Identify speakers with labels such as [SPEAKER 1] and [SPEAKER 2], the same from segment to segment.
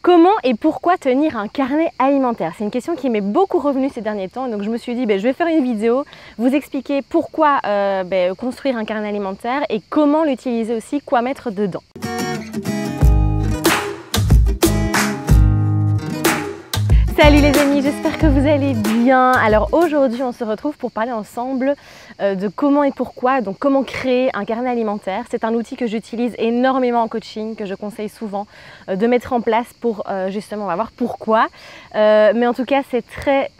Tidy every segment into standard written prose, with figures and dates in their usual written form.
[SPEAKER 1] Comment et pourquoi tenir un carnet alimentaire? C'est une question qui m'est beaucoup revenue ces derniers temps, donc je me suis dit je vais faire une vidéo, vous expliquer pourquoi construire un carnet alimentaire et comment l'utiliser aussi, quoi mettre dedans. Salut les amis, j'espère que vous allez bien. Alors aujourd'hui on se retrouve pour parler ensemble de comment et pourquoi, donc comment créer un carnet alimentaire. C'est un outil que j'utilise énormément en coaching, que je conseille souvent de mettre en place pour justement, on va voir pourquoi. Mais en tout cas c'est très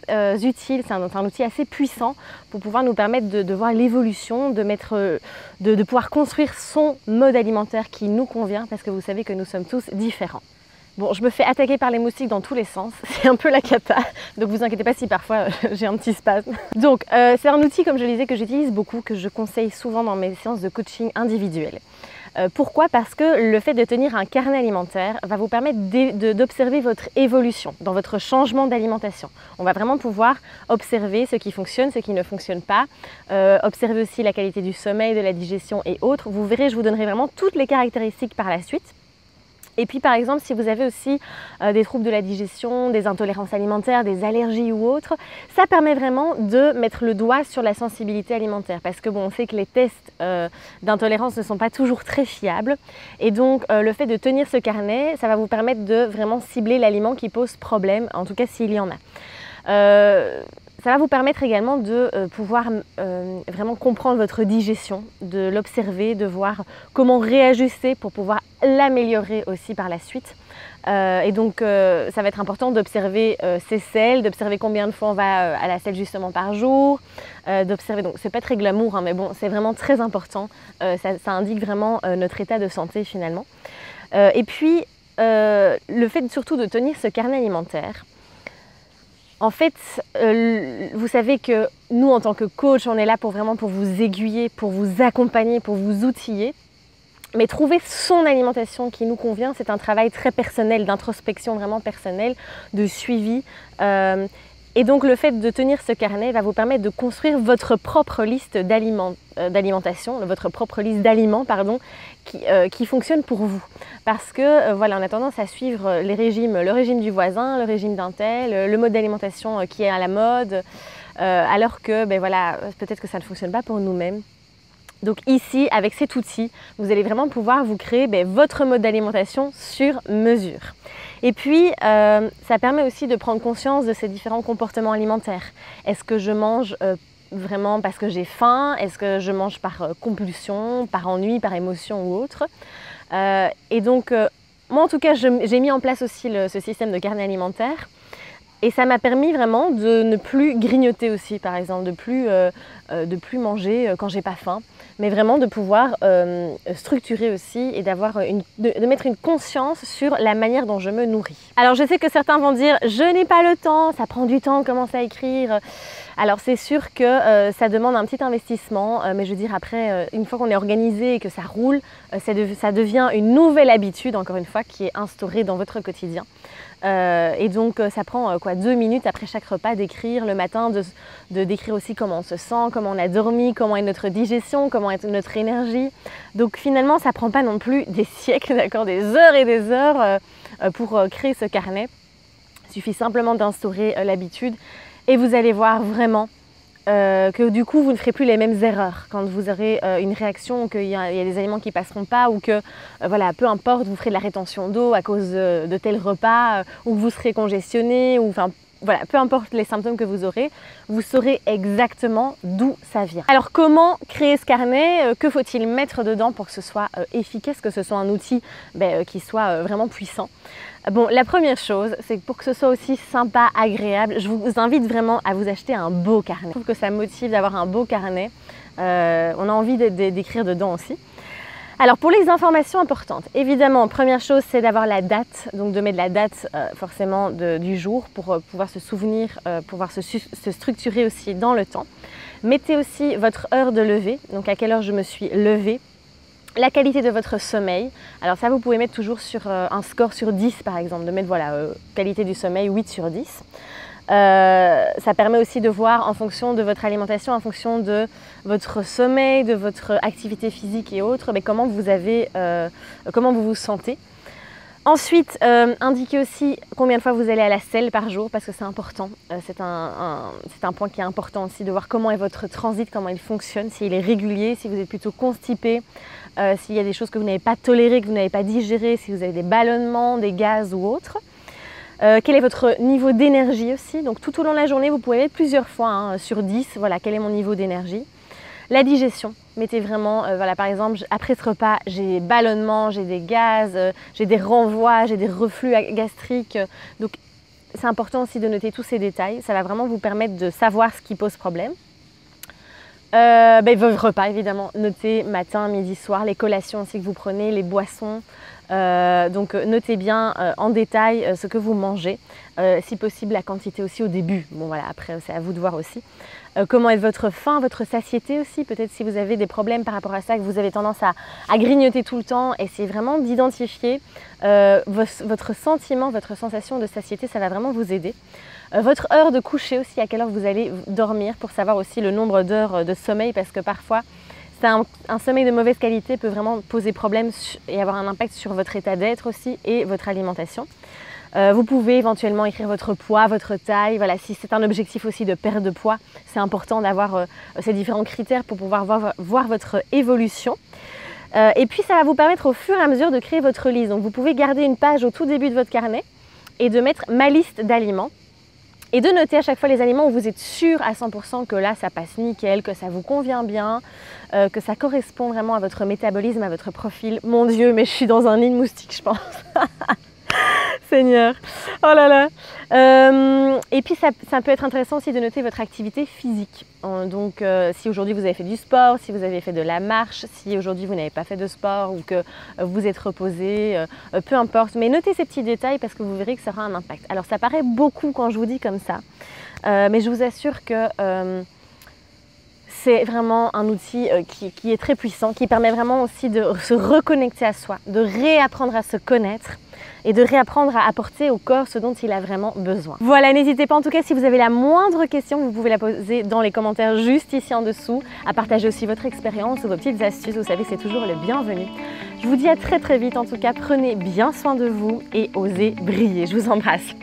[SPEAKER 1] utile, c'est un outil assez puissant pour pouvoir nous permettre de voir l'évolution, de pouvoir construire son mode alimentaire qui nous convient, parce que vous savez que nous sommes tous différents. Bon, je me fais attaquer par les moustiques dans tous les sens, c'est un peu la cata, donc vous inquiétez pas si parfois j'ai un petit spasme. Donc c'est un outil, comme je le disais, que j'utilise beaucoup, que je conseille souvent dans mes séances de coaching individuelles. Pourquoi? Parce que le fait de tenir un carnet alimentaire va vous permettre d'observer votre évolution dans votre changement d'alimentation. On va vraiment pouvoir observer ce qui fonctionne, ce qui ne fonctionne pas, observer aussi la qualité du sommeil, de la digestion et autres. Vous verrez, je vous donnerai vraiment toutes les caractéristiques par la suite. Et puis par exemple, si vous avez aussi des troubles de la digestion, des intolérances alimentaires, des allergies ou autres, ça permet vraiment de mettre le doigt sur la sensibilité alimentaire. Parce que bon, on sait que les tests d'intolérance ne sont pas toujours très fiables. Et donc le fait de tenir ce carnet, ça va vous permettre de vraiment cibler l'aliment qui pose problème, en tout cas s'il y en a. Ça va vous permettre également de pouvoir vraiment comprendre votre digestion, de l'observer, de voir comment réajuster pour pouvoir l'améliorer aussi par la suite. Et donc ça va être important d'observer ses selles, d'observer combien de fois on va à la selle justement par jour, d'observer, donc c'est pas très glamour hein, mais bon c'est vraiment très important, ça indique vraiment notre état de santé finalement. Et puis le fait surtout de tenir ce carnet alimentaire, en fait, vous savez que nous, en tant que coach, on est là pour vous aiguiller, pour vous accompagner, pour vous outiller. Mais trouver son alimentation qui nous convient, c'est un travail très personnel, d'introspection vraiment personnelle, de suivi. Et donc le fait de tenir ce carnet va vous permettre de construire votre propre liste d'alimentation, votre propre liste d'aliments, pardon, qui fonctionne pour vous. Parce que voilà, on a tendance à suivre les régimes, le régime du voisin, le régime d'un tel, le mode d'alimentation qui est à la mode, alors que voilà, peut-être que ça ne fonctionne pas pour nous-mêmes. Donc ici, avec cet outil, vous allez vraiment pouvoir vous créer votre mode d'alimentation sur mesure. Et puis, ça permet aussi de prendre conscience de ces différents comportements alimentaires. Est-ce que je mange vraiment parce que j'ai faim? Est-ce que je mange par compulsion, par ennui, par émotion ou autre? Et donc, moi en tout cas, j'ai mis en place aussi ce système de carnet alimentaire. Et ça m'a permis vraiment de ne plus grignoter aussi, par exemple, de plus manger quand j'ai pas faim, mais vraiment de pouvoir structurer aussi et de mettre une conscience sur la manière dont je me nourris. Alors je sais que certains vont dire « je n'ai pas le temps, ça prend du temps de commencer à écrire ». Alors c'est sûr que ça demande un petit investissement, mais je veux dire après, une fois qu'on est organisé et que ça roule, ça devient une nouvelle habitude, encore une fois, qui est instaurée dans votre quotidien. Et donc ça prend 2 minutes après chaque repas d'écrire le matin, de décrire aussi comment on se sent, comment on a dormi, comment est notre digestion, comment est notre énergie. Donc finalement ça prend pas non plus des siècles, d'accord, des heures et des heures pour créer ce carnet. Il suffit simplement d'instaurer l'habitude et vous allez voir vraiment que du coup vous ne ferez plus les mêmes erreurs quand vous aurez une réaction, qu'il y a des aliments qui ne passeront pas, ou que voilà, peu importe, vous ferez de la rétention d'eau à cause de tel repas, ou que vous serez congestionné, ou enfin voilà, peu importe les symptômes que vous aurez, vous saurez exactement d'où ça vient. Alors comment créer ce carnet? Que faut-il mettre dedans pour que ce soit efficace, que ce soit un outil qui soit vraiment puissant? Bon, la première chose, c'est que pour que ce soit aussi sympa, agréable, je vous invite vraiment à vous acheter un beau carnet. Je trouve que ça motive d'avoir un beau carnet. On a envie d'écrire dedans aussi. Alors pour les informations importantes, évidemment, première chose c'est d'avoir la date, donc de mettre la date forcément du jour pour pouvoir se souvenir, pouvoir se structurer aussi dans le temps. Mettez aussi votre heure de lever, donc à quelle heure je me suis levée. La qualité de votre sommeil, alors ça vous pouvez mettre toujours sur un score sur 10 par exemple, de mettre voilà, qualité du sommeil 8 sur 10. Ça permet aussi de voir en fonction de votre alimentation, en fonction de votre sommeil, de votre activité physique et autres, mais comment vous vous sentez. Ensuite, indiquez aussi combien de fois vous allez à la selle par jour parce que c'est important. C'est un point qui est important aussi de voir comment est votre transit, comment il fonctionne, s'il est régulier, si vous êtes plutôt constipé, s'il y a des choses que vous n'avez pas tolérées, que vous n'avez pas digérées, si vous avez des ballonnements, des gaz ou autres. Quel est votre niveau d'énergie aussi? Donc tout au long de la journée, vous pouvez mettre plusieurs fois sur 10, voilà, quel est mon niveau d'énergie. La digestion, mettez vraiment, voilà, par exemple, après ce repas, j'ai des ballonnements, j'ai des gaz, j'ai des renvois, j'ai des reflux gastriques. Donc c'est important aussi de noter tous ces détails, ça va vraiment vous permettre de savoir ce qui pose problème. Vos repas évidemment, notez matin, midi, soir, les collations aussi que vous prenez, les boissons. Donc notez bien en détail ce que vous mangez, si possible la quantité aussi au début. Bon voilà, après c'est à vous de voir aussi. Comment est votre faim, votre satiété aussi, peut-être si vous avez des problèmes par rapport à ça, que vous avez tendance à grignoter tout le temps, essayez vraiment d'identifier votre sentiment, votre sensation de satiété, ça va vraiment vous aider. Votre heure de coucher aussi, à quelle heure vous allez dormir, pour savoir aussi le nombre d'heures de sommeil, parce que parfois un sommeil de mauvaise qualité peut vraiment poser problème et avoir un impact sur votre état d'être aussi et votre alimentation. Vous pouvez éventuellement écrire votre poids, votre taille. Voilà, si c'est un objectif aussi de perte de poids, c'est important d'avoir ces différents critères pour pouvoir voir votre évolution. Et puis ça va vous permettre au fur et à mesure de créer votre liste. Donc vous pouvez garder une page au tout début de votre carnet et de mettre ma liste d'aliments. Et de noter à chaque fois les aliments où vous êtes sûr à 100% que là ça passe nickel, que ça vous convient bien, que ça correspond vraiment à votre métabolisme, à votre profil. Mon Dieu, mais je suis dans un nid de moustiques, je pense. Seigneur, oh là là. Et puis ça peut être intéressant aussi de noter votre activité physique. Donc si aujourd'hui vous avez fait du sport, si vous avez fait de la marche, si aujourd'hui vous n'avez pas fait de sport ou que vous êtes reposé, peu importe. Mais notez ces petits détails parce que vous verrez que ça aura un impact. Alors ça paraît beaucoup quand je vous dis comme ça, mais je vous assure que c'est vraiment un outil qui est très puissant, qui permet vraiment aussi de se reconnecter à soi, de réapprendre à se connaître et de réapprendre à apporter au corps ce dont il a vraiment besoin. Voilà, n'hésitez pas en tout cas si vous avez la moindre question, vous pouvez la poser dans les commentaires juste ici en dessous, à partager aussi votre expérience ou vos petites astuces, vous savez que c'est toujours le bienvenu. Je vous dis à très vite en tout cas, prenez bien soin de vous et osez briller. Je vous embrasse.